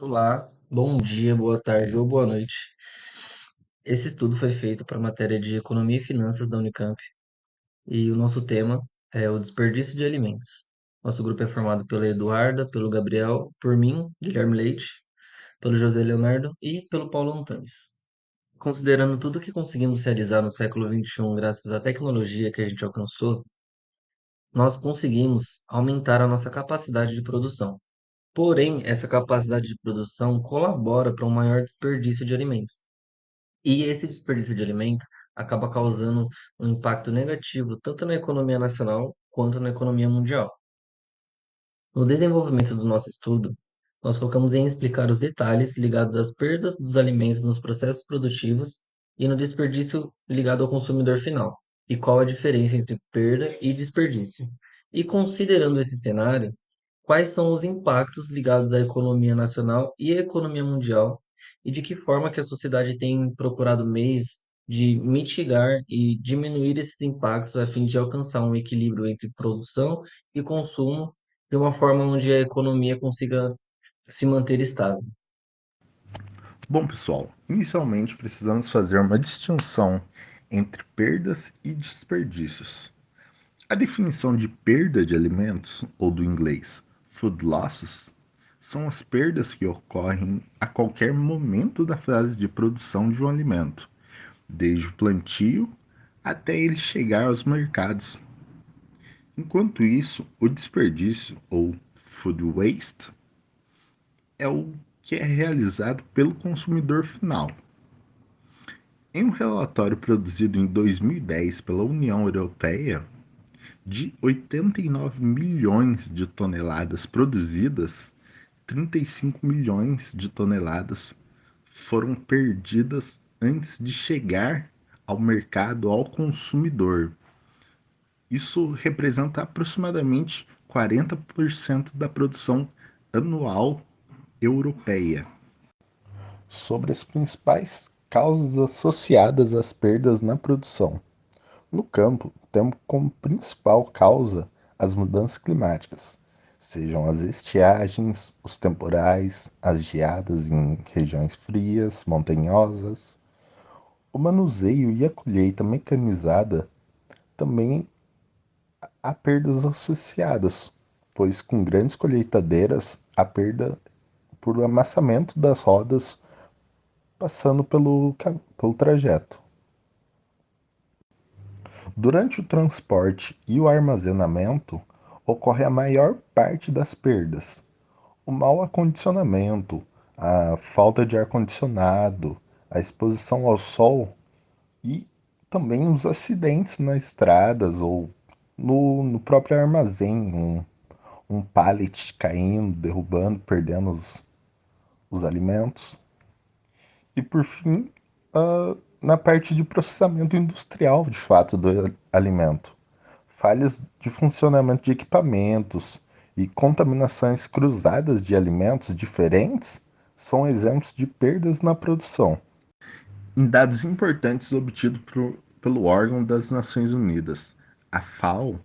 Olá, bom dia, boa tarde ou boa noite. Esse estudo foi feito para a matéria de Economia e Finanças da Unicamp e o nosso tema é o desperdício de alimentos. Nosso grupo é formado pela Eduarda, pelo Gabriel, por mim, Guilherme Leite, pelo José Leonardo e pelo Paulo Antunes. Considerando tudo que conseguimos realizar no século XXI graças à tecnologia que a gente alcançou, nós conseguimos aumentar a nossa capacidade de produção. Porém, essa capacidade de produção colabora para um maior desperdício de alimentos. E esse desperdício de alimento acaba causando um impacto negativo tanto na economia nacional quanto na economia mundial. No desenvolvimento do nosso estudo, nós focamos em explicar os detalhes ligados às perdas dos alimentos nos processos produtivos e no desperdício ligado ao consumidor final, e qual a diferença entre perda e desperdício. E considerando esse cenário, quais são os impactos ligados à economia nacional e à economia mundial, e de que forma que a sociedade tem procurado meios de mitigar e diminuir esses impactos a fim de alcançar um equilíbrio entre produção e consumo de uma forma onde a economia consiga se manter estável. Bom, pessoal, inicialmente precisamos fazer uma distinção entre perdas e desperdícios. A definição de perda de alimentos, ou do inglês food losses, são as perdas que ocorrem a qualquer momento da fase de produção de um alimento, desde o plantio até ele chegar aos mercados. Enquanto isso, o desperdício, ou food waste, é o que é realizado pelo consumidor final. Em um relatório produzido em 2010 pela União Europeia, de 89 milhões de toneladas produzidas, 35 milhões de toneladas foram perdidas antes de chegar ao mercado, ao consumidor. Isso representa aproximadamente 40% da produção anual europeia. Sobre as principais causas associadas às perdas na produção. No campo, temos como principal causa as mudanças climáticas, sejam as estiagens, os temporais, as geadas em regiões frias, montanhosas. O manuseio e a colheita mecanizada também há perdas associadas, pois com grandes colheitadeiras há perda por amassamento das rodas passando pelo trajeto. Durante o transporte e o armazenamento, ocorre a maior parte das perdas. O mau acondicionamento, a falta de ar-condicionado, a exposição ao sol e também os acidentes nas estradas ou no próprio armazém, um pallet caindo, derrubando, perdendo os alimentos. E por fim, na parte de processamento industrial, de fato, do alimento. Falhas de funcionamento de equipamentos e contaminações cruzadas de alimentos diferentes são exemplos de perdas na produção. Em dados importantes obtidos pelo órgão das Nações Unidas, a FAO,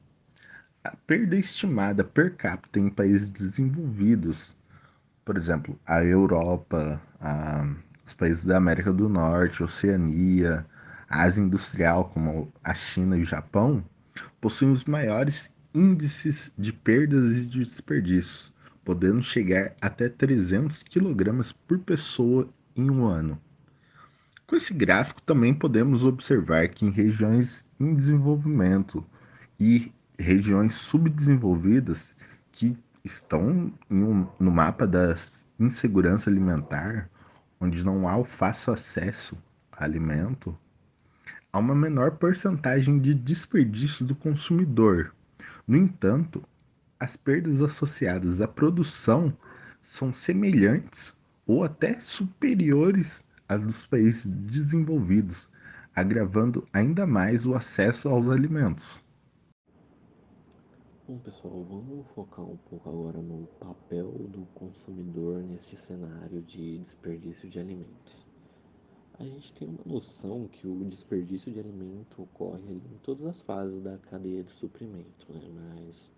a perda estimada per capita em países desenvolvidos, por exemplo, a Europa, os países da América do Norte, Oceania, a Ásia Industrial, como a China e o Japão, possuem os maiores índices de perdas e de desperdícios, podendo chegar até 300 quilogramas por pessoa em um ano. Com esse gráfico, também podemos observar que em regiões em desenvolvimento e regiões subdesenvolvidas que estão no mapa da insegurança alimentar, onde não há o fácil acesso a alimento, há uma menor porcentagem de desperdício do consumidor. No entanto, as perdas associadas à produção são semelhantes ou até superiores às dos países desenvolvidos, agravando ainda mais o acesso aos alimentos. Bom, pessoal, vamos focar um pouco agora no papel do consumidor neste cenário de desperdício de alimentos. A gente tem uma noção que o desperdício de alimento ocorre ali em todas as fases da cadeia de suprimento, né? Mas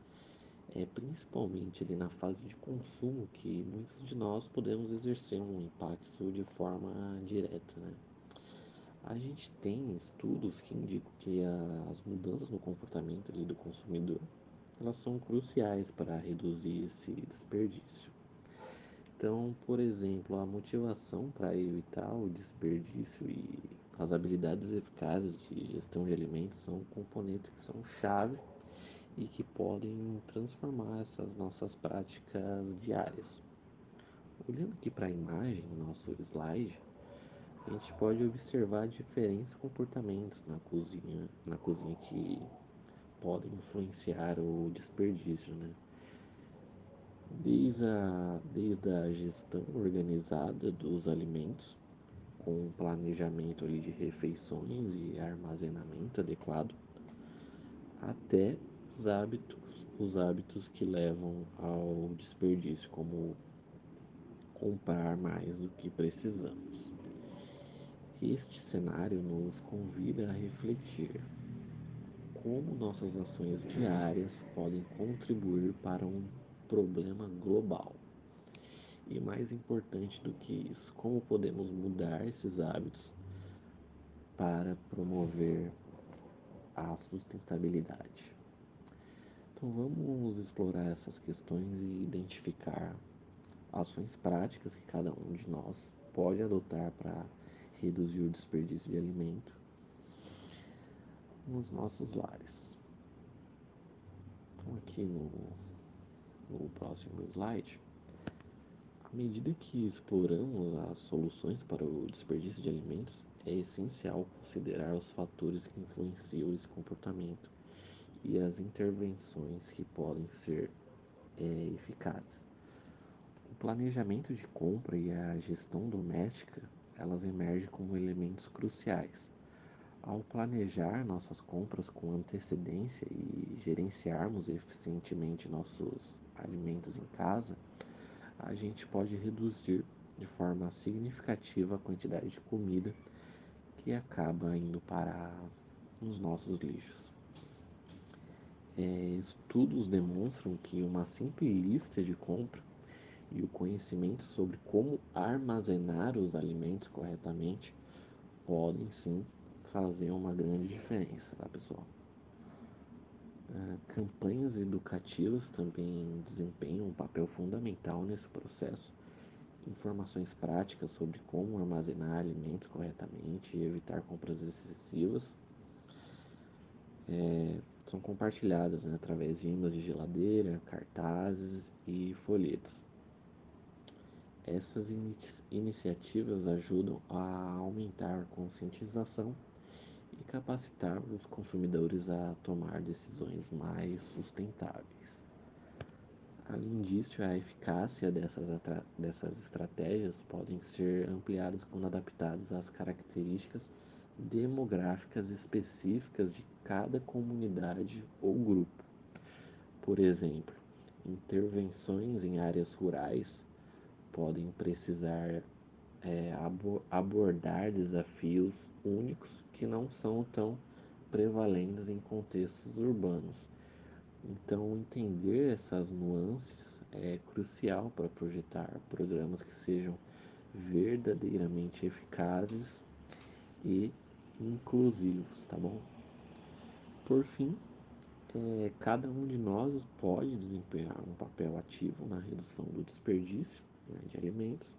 É principalmente ali na fase de consumo que muitos de nós podemos exercer um impacto de forma direta, né? A gente tem estudos que indicam que as mudanças no comportamento ali do consumidor, elas são cruciais para reduzir esse desperdício. Então, por exemplo, a motivação para evitar o desperdício e as habilidades eficazes de gestão de alimentos são componentes que são chave e que podem transformar essas nossas práticas diárias. Olhando aqui para a imagem, no nosso slide, a gente pode observar diferentes comportamentos na cozinha que podem influenciar o desperdício, né? Desde a gestão organizada dos alimentos, com planejamento ali de refeições e armazenamento adequado, até os hábitos que levam ao desperdício, como comprar mais do que precisamos. Este cenário nos convida a refletir como nossas ações diárias podem contribuir para um problema global. E mais importante do que isso, como podemos mudar esses hábitos para promover a sustentabilidade. Então vamos explorar essas questões e identificar ações práticas que cada um de nós pode adotar para reduzir o desperdício de alimento nos nossos lares. Então aqui no próximo slide, à medida que exploramos as soluções para o desperdício de alimentos, é essencial considerar os fatores que influenciam esse comportamento e as intervenções que podem ser eficazes. O planejamento de compra e a gestão doméstica, elas emergem como elementos cruciais. Ao planejar nossas compras com antecedência e gerenciarmos eficientemente nossos alimentos em casa, a gente pode reduzir de forma significativa a quantidade de comida que acaba indo para os nossos lixos. Estudos demonstram que uma simples lista de compra e o conhecimento sobre como armazenar os alimentos corretamente podem sim fazer uma grande diferença, tá, pessoal? Campanhas educativas também desempenham um papel fundamental nesse processo. Informações práticas sobre como armazenar alimentos corretamente e evitar compras excessivas são compartilhadas, né, através de imãs de geladeira, cartazes e folhetos. Essas iniciativas ajudam a aumentar a conscientização e capacitar os consumidores a tomar decisões mais sustentáveis. Além disso, a eficácia dessas estratégias podem ser ampliadas quando adaptadas às características demográficas específicas de cada comunidade ou grupo. Por exemplo, intervenções em áreas rurais podem precisar abordar desafios únicos que não são tão prevalentes em contextos urbanos. Então, entender essas nuances é crucial para projetar programas que sejam verdadeiramente eficazes e inclusivos, tá bom? Por fim, cada um de nós pode desempenhar um papel ativo na redução do desperdício, né, de alimentos,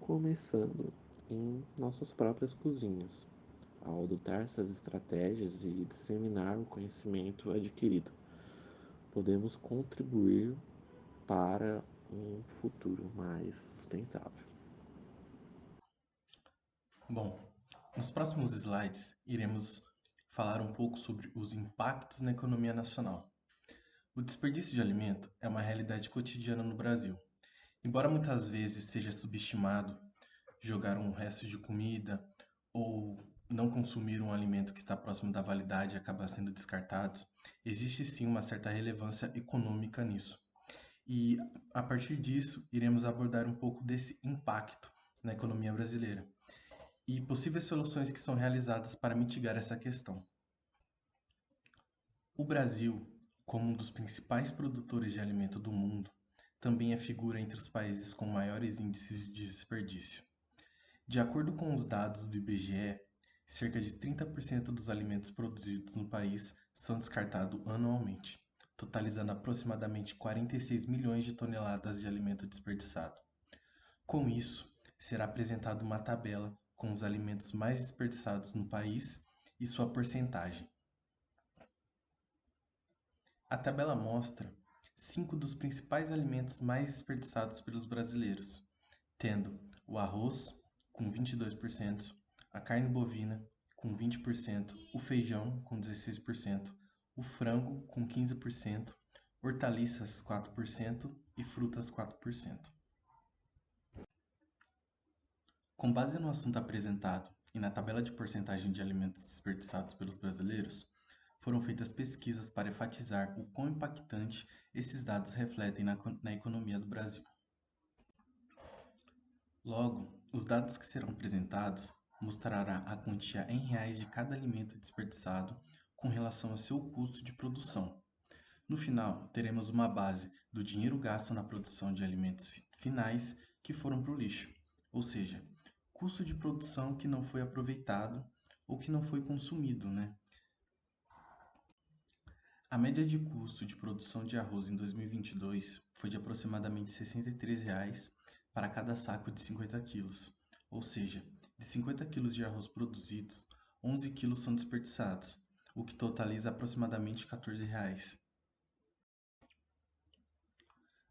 começando em nossas próprias cozinhas, ao adotar essas estratégias e disseminar o conhecimento adquirido. Podemos contribuir para um futuro mais sustentável. Bom, nos próximos slides iremos falar um pouco sobre os impactos na economia nacional. O desperdício de alimento é uma realidade cotidiana no Brasil. Embora muitas vezes seja subestimado jogar um resto de comida ou não consumir um alimento que está próximo da validade e acabar sendo descartado, existe sim uma certa relevância econômica nisso. E a partir disso, iremos abordar um pouco desse impacto na economia brasileira e possíveis soluções que são realizadas para mitigar essa questão. O Brasil Como um dos principais produtores de alimento do mundo, também é figura entre os países com maiores índices de desperdício. De acordo com os dados do IBGE, cerca de 30% dos alimentos produzidos no país são descartados anualmente, totalizando aproximadamente 46 milhões de toneladas de alimento desperdiçado. Com isso, será apresentada uma tabela com os alimentos mais desperdiçados no país e sua porcentagem. A tabela mostra 5 dos principais alimentos mais desperdiçados pelos brasileiros, tendo o arroz, com 22%, a carne bovina, com 20%, o feijão, com 16%, o frango, com 15%, hortaliças, 4% e frutas, 4%. Com base no assunto apresentado e na tabela de porcentagem de alimentos desperdiçados pelos brasileiros, foram feitas pesquisas para enfatizar o quão impactante esses dados refletem na economia do Brasil. Logo, os dados que serão apresentados mostrará a quantia em reais de cada alimento desperdiçado com relação ao seu custo de produção. No final, teremos uma base do dinheiro gasto na produção de alimentos finais que foram para o lixo, ou seja, custo de produção que não foi aproveitado ou que não foi consumido, né? A média de custo de produção de arroz em 2022 foi de aproximadamente R$ 63 para cada saco de 50 quilos, ou seja, de 50 quilos de arroz produzidos, 11 quilos são desperdiçados, o que totaliza aproximadamente R$ 14.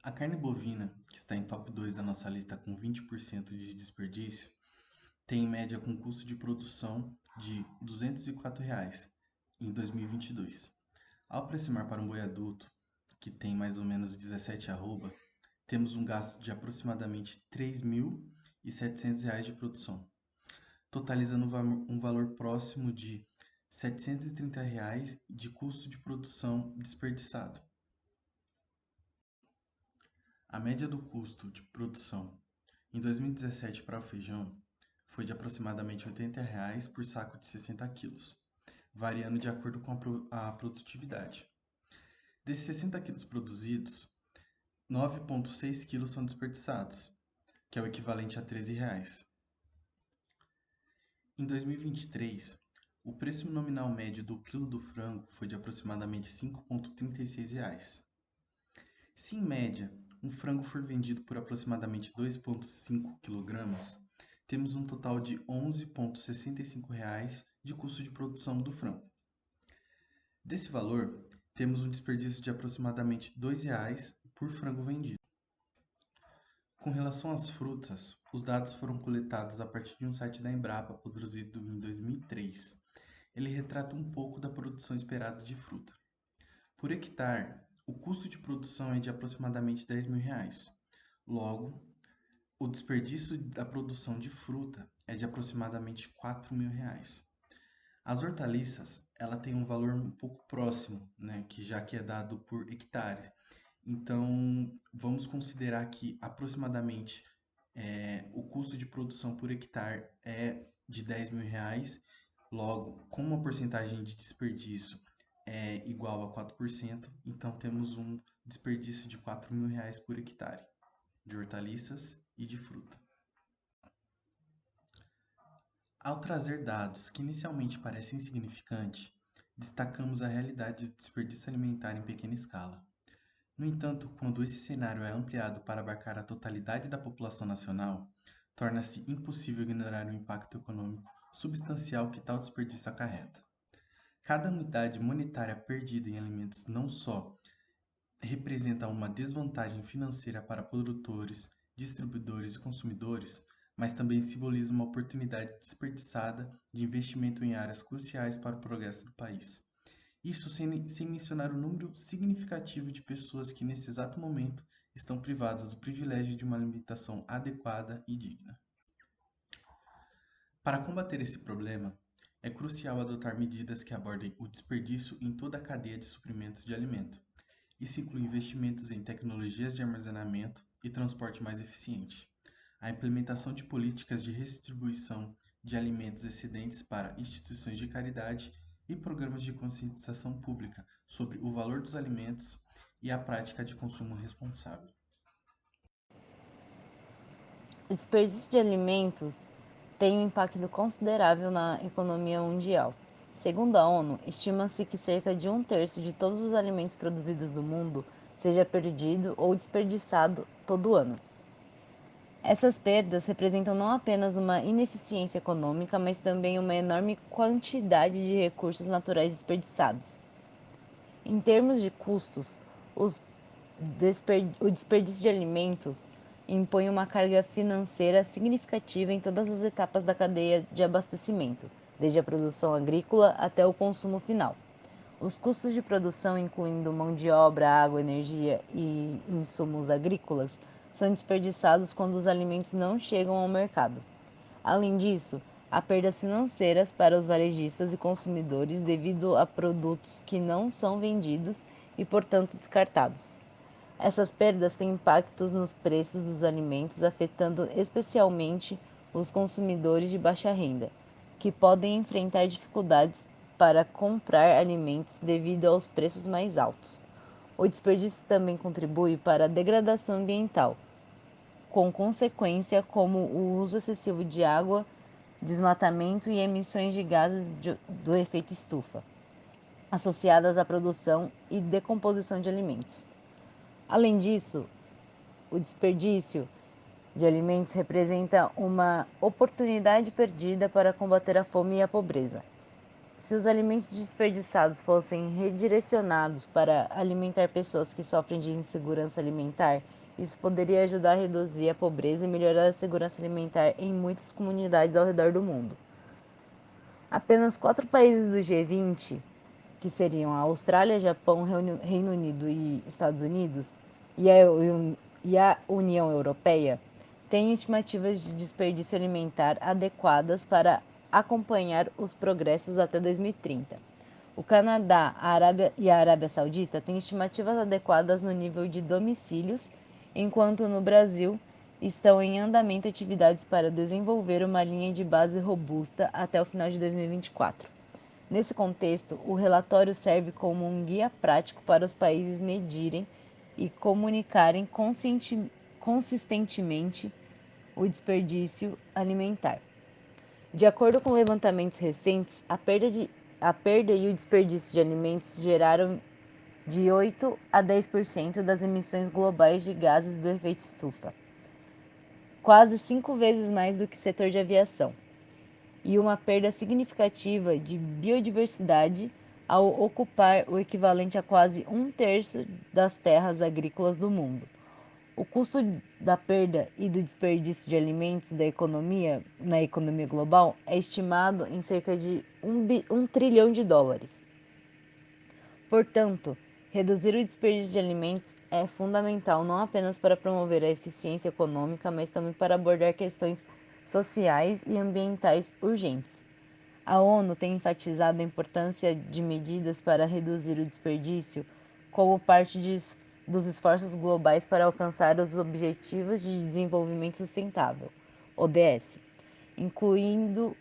A carne bovina, que está em top 2 da nossa lista com 20% de desperdício, tem em média com custo de produção de R$ 204 em 2022. Ao aproximar para um boi adulto, que tem mais ou menos 17 arroba, temos um gasto de aproximadamente R$ 3.700 de produção, totalizando um valor próximo de R$ 730 de custo de produção desperdiçado. A média do custo de produção em 2017 para o feijão foi de aproximadamente R$ 80 por saco de 60 quilos, variando de acordo com a produtividade. Desses 60 quilos produzidos, 9,6 quilos são desperdiçados, que é o equivalente a R$ 13. Em 2023, o preço nominal médio do quilo do frango foi de aproximadamente R$ 5,36. Se em média um frango for vendido por aproximadamente 2,5 kg, temos um total de R$ 11,65 de custo de produção do frango. Desse valor, temos um desperdício de aproximadamente R$ 2 por frango vendido. Com relação às frutas, os dados foram coletados a partir de um site da Embrapa, produzido em 2003. Ele retrata um pouco da produção esperada de fruta. Por hectare, o custo de produção é de aproximadamente R$ 10.000. Logo, o desperdício da produção de fruta é de aproximadamente R$ 4.000. As hortaliças, ela tem um valor um pouco próximo, né, já que é dado por hectare. Então, vamos considerar que aproximadamente o custo de produção por hectare é de R$ 10.000. Logo, como a porcentagem de desperdício é igual a 4%, então temos um desperdício de R$ 4.000 por hectare de hortaliças e de fruta. Ao trazer dados que inicialmente parecem insignificantes, destacamos a realidade do desperdício alimentar em pequena escala. No entanto, quando esse cenário é ampliado para abarcar a totalidade da população nacional, torna-se impossível ignorar o impacto econômico substancial que tal desperdício acarreta. Cada unidade monetária perdida em alimentos não só representa uma desvantagem financeira para produtores, distribuidores e consumidores, mas também simboliza uma oportunidade desperdiçada de investimento em áreas cruciais para o progresso do país. Isso sem mencionar o número significativo de pessoas que, nesse exato momento, estão privadas do privilégio de uma alimentação adequada e digna. Para combater esse problema, é crucial adotar medidas que abordem o desperdício em toda a cadeia de suprimentos de alimento. Isso inclui investimentos em tecnologias de armazenamento e transporte mais eficiente, a implementação de políticas de redistribuição de alimentos excedentes para instituições de caridade e programas de conscientização pública sobre o valor dos alimentos e a prática de consumo responsável. O desperdício de alimentos tem um impacto considerável na economia mundial. Segundo a ONU, estima-se que cerca de um terço de todos os alimentos produzidos no mundo seja perdido ou desperdiçado todo ano. Essas perdas representam não apenas uma ineficiência econômica, mas também uma enorme quantidade de recursos naturais desperdiçados. Em termos de custos, o desperdício de alimentos impõe uma carga financeira significativa em todas as etapas da cadeia de abastecimento, desde a produção agrícola até o consumo final. Os custos de produção, incluindo mão de obra, água, energia e insumos agrícolas, são desperdiçados quando os alimentos não chegam ao mercado. Além disso, há perdas financeiras para os varejistas e consumidores devido a produtos que não são vendidos e, portanto, descartados. Essas perdas têm impactos nos preços dos alimentos, afetando especialmente os consumidores de baixa renda, que podem enfrentar dificuldades para comprar alimentos devido aos preços mais altos. O desperdício também contribui para a degradação ambiental, com consequências como o uso excessivo de água, desmatamento e emissões de gases do efeito estufa, associadas à produção e decomposição de alimentos. Além disso, o desperdício de alimentos representa uma oportunidade perdida para combater a fome e a pobreza. Se os alimentos desperdiçados fossem redirecionados para alimentar pessoas que sofrem de insegurança alimentar, isso poderia ajudar a reduzir a pobreza e melhorar a segurança alimentar em muitas comunidades ao redor do mundo. Apenas 4 países do G20, que seriam a Austrália, Japão, Reino Unido e Estados Unidos, e a União Europeia, têm estimativas de desperdício alimentar adequadas para acompanhar os progressos até 2030. O Canadá e a Arábia Saudita têm estimativas adequadas no nível de domicílios, enquanto no Brasil estão em andamento atividades para desenvolver uma linha de base robusta até o final de 2024. Nesse contexto, o relatório serve como um guia prático para os países medirem e comunicarem consistentemente o desperdício alimentar. De acordo com levantamentos recentes, a perda e o desperdício de alimentos geraram de 8 a 10% das emissões globais de gases do efeito estufa, quase 5 vezes mais do que o setor de aviação, e uma perda significativa de biodiversidade ao ocupar o equivalente a quase um terço das terras agrícolas do mundo. O custo da perda e do desperdício de alimentos na economia global é estimado em cerca de $1 trilhão. Portanto, reduzir o desperdício de alimentos é fundamental não apenas para promover a eficiência econômica, mas também para abordar questões sociais e ambientais urgentes. A ONU tem enfatizado a importância de medidas para reduzir o desperdício como parte dos esforços globais para alcançar os Objetivos de Desenvolvimento Sustentável, ODS, incluindo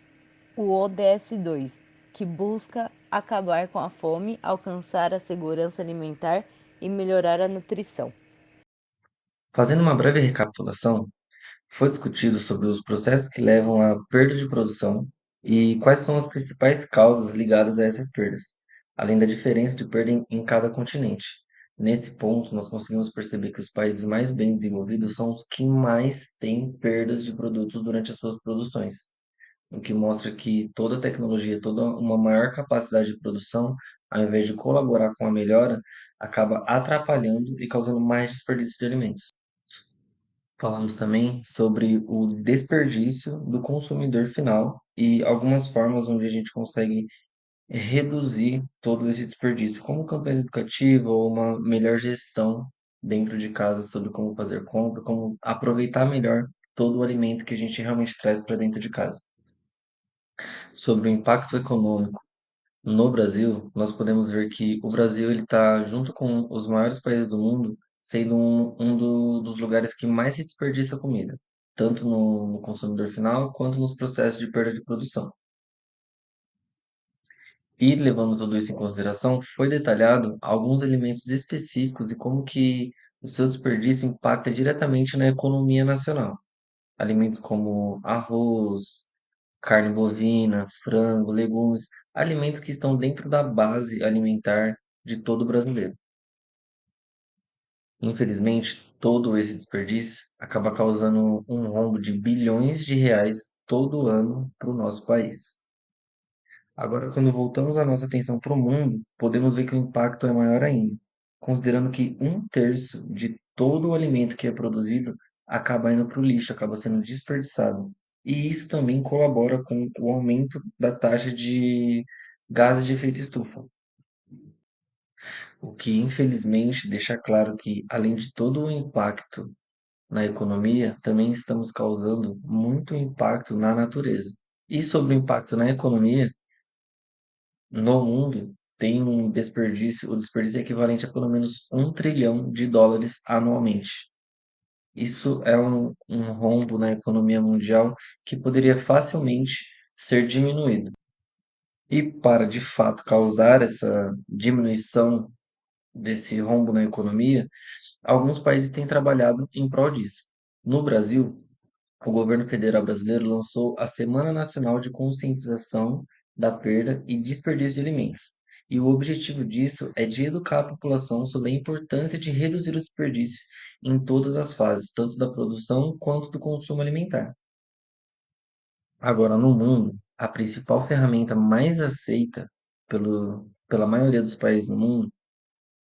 o ODS 2, que busca acabar com a fome, alcançar a segurança alimentar e melhorar a nutrição. Fazendo uma breve recapitulação, foi discutido sobre os processos que levam à perda de produção e quais são as principais causas ligadas a essas perdas, além da diferença de perda em cada continente. Nesse ponto, nós conseguimos perceber que os países mais bem desenvolvidos são os que mais têm perdas de produtos durante as suas produções, o que mostra que toda tecnologia, toda uma maior capacidade de produção, ao invés de colaborar com a melhora, acaba atrapalhando e causando mais desperdício de alimentos. Falamos também sobre o desperdício do consumidor final e algumas formas onde a gente consegue reduzir todo esse desperdício, como campanha educativa ou uma melhor gestão dentro de casa sobre como fazer compra, como aproveitar melhor todo o alimento que a gente realmente traz para dentro de casa. Sobre o impacto econômico no Brasil, nós podemos ver que o Brasil ele está junto com os maiores países do mundo, sendo dos lugares que mais se desperdiça comida, tanto no consumidor final quanto nos processos de perda de produção. E levando tudo isso em consideração, foi detalhado alguns alimentos específicos e como que o seu desperdício impacta diretamente na economia nacional. Alimentos como arroz, carne bovina, frango, legumes, alimentos que estão dentro da base alimentar de todo brasileiro. Infelizmente, todo esse desperdício acaba causando um rombo de bilhões de reais todo ano para o nosso país. Agora, quando voltamos a nossa atenção para o mundo, podemos ver que o impacto é maior ainda, considerando que um terço de todo o alimento que é produzido acaba indo para o lixo, acaba sendo desperdiçado. E isso também colabora com o aumento da taxa de gases de efeito estufa, o que infelizmente deixa claro que, além de todo o impacto na economia, também estamos causando muito impacto na natureza. E sobre o impacto na economia, no mundo tem o desperdício é equivalente a pelo menos 1 trilhão de dólares anualmente. Isso é um rombo na economia mundial que poderia facilmente ser diminuído. E para de fato causar essa diminuição desse rombo na economia, alguns países têm trabalhado em prol disso. No Brasil, o governo federal brasileiro lançou a Semana Nacional de Conscientização da Perda e Desperdício de Alimentos. E o objetivo disso é de educar a população sobre a importância de reduzir o desperdício em todas as fases, tanto da produção quanto do consumo alimentar. Agora, no mundo, a principal ferramenta mais aceita pela maioria dos países no mundo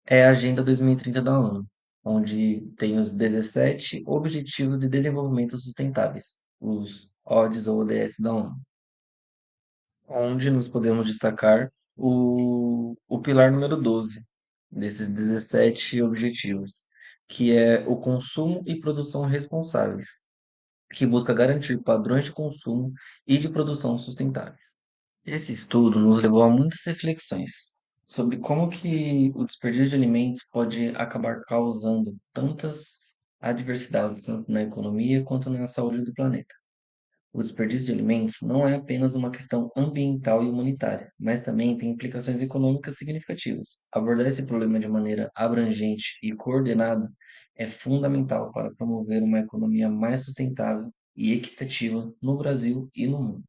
é a Agenda 2030 da ONU, onde tem os 17 Objetivos de Desenvolvimento Sustentáveis, os ODS ou ODS da ONU, onde nos podemos destacar o pilar número 12 desses 17 objetivos, que é o consumo e produção responsáveis, que busca garantir padrões de consumo e de produção sustentáveis. Esse estudo nos levou a muitas reflexões sobre como que o desperdício de alimentos pode acabar causando tantas adversidades, tanto na economia quanto na saúde do planeta. O desperdício de alimentos não é apenas uma questão ambiental e humanitária, mas também tem implicações econômicas significativas. Abordar esse problema de maneira abrangente e coordenada é fundamental para promover uma economia mais sustentável e equitativa no Brasil e no mundo.